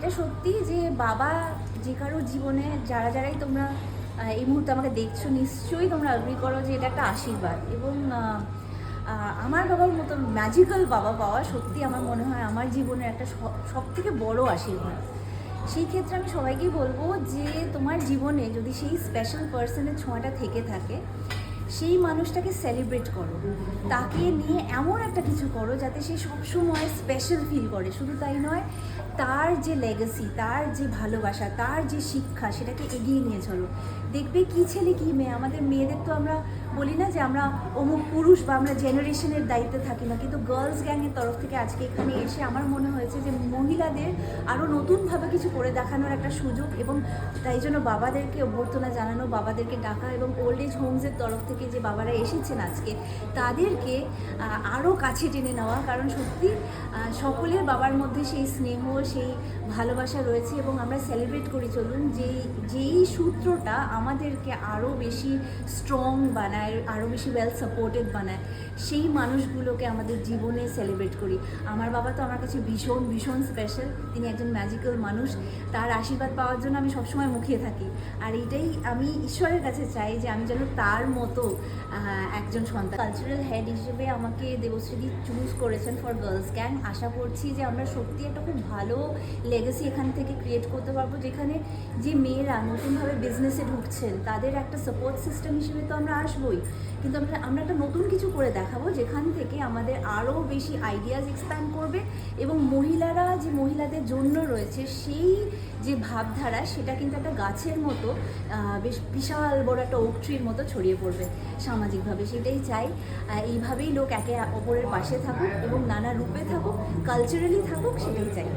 এটা সত্যি যে বাবা যে কারোর জীবনে যারাই তোমরা এই মুহূর্তে আমাকে দেখছো, নিশ্চয়ই তোমরা অ্যাগ্রি করো যে এটা একটা আশীর্বাদ। এবং আমার বাবার মতো ম্যাজিক্যাল বাবা পাওয়া সত্যি আমার মনে হয় আমার জীবনের একটা সব থেকে বড় আশীর্বাদ। সেই ক্ষেত্রে আমি সবাইকেই বলবো যে তোমার জীবনে যদি সেই স্পেশাল পার্সনের ছোঁয়াটা থেকে থাকে, সেই মানুষটাকে সেলিব্রেট করো, তাকে নিয়ে এমন একটা কিছু করো যাতে সে সবসময় স্পেশাল ফিল করে। শুধু তাই নয়, তার যে লেগেসি, তার যে ভালোবাসা, তার যে শিক্ষা, সেটাকে এগিয়ে নিয়ে চলো। দেখবে কি ছেলে কি মেয়ে, আমাদের মেয়েদের তো আমরা বলি না যে আমরা অমুক পুরুষ বা আমরা জেনারেশনের দায়িত্বে থাকি না, কিন্তু গার্লস গ্যাংয়ের তরফ থেকে আজকে এখানে এসে আমার মনে হয়েছে যে মহিলাদের আরও নতুনভাবে কিছু করে দেখানোর একটা সুযোগ, এবং তাই জন্য বাবাদেরকে অভ্যর্থনা জানানো, বাবাদেরকে ডাকা, এবং ওল্ড এজ হোমসের তরফ থেকে যে বাবারা এসেছেন আজকে তাদেরকে আরও কাছে টেনে নেওয়া। কারণ সত্যি সকলের বাবার মধ্যে সেই স্নেহ, সেই ভালোবাসা রয়েছে, এবং আমরা সেলিব্রেট করি চলুন যেই সূত্রটা আমাদেরকে আরও বেশি স্ট্রং বানায়, আরও বেশি ওয়েল সাপোর্টেড বানায়, সেই মানুষগুলোকে আমাদের জীবনে সেলিব্রেট করি। আমার বাবা তো আমার কাছে ভীষণ ভীষণ স্পেশাল। তিনি একজন ম্যাজিক্যাল মানুষ, তার আশীর্বাদ পাওয়ার জন্য আমি সবসময় মুখিয়ে থাকি। আর এইটাই আমি ঈশ্বরের কাছে চাই যে আমি যেন তার মতো একজন সন্তান। কালচারাল হেড হিসেবে আমাকে দেবশ্রীদি চুজ করেছেন ফর গার্লস গ্যাং। আশা করছি যে আমরা সত্যি একটা খুব ভালো লেগেসি এখান থেকে ক্রিয়েট করতে পারবো, যেখানে যে মেয়েরা নতুনভাবে বিজনেসে ঢুকছেন তাদের একটা সাপোর্ট সিস্টেম হিসেবে তো আমরা আসবোই, কিন্তু আমরা একটা নতুন কিছু করে দেখাবো যেখান থেকে আমাদের আরও বেশি আইডিয়াস এক্সপ্যান্ড করবে, এবং মহিলারা যে মহিলাদের জন্য রয়েছে সেই যে ভাবধারা, সেটা কিন্তু একটা গাছের মতো বেশ বিশাল বড় একটা ওক ট্রির মতো ছড়িয়ে পড়বে সামাজিকভাবে। সেটাই চাই। এইভাবেই লোক একে অপরের পাশে থাকুক এবং নানা রূপে থাকুক, কালচারালি থাকুক, সেটাই চাই।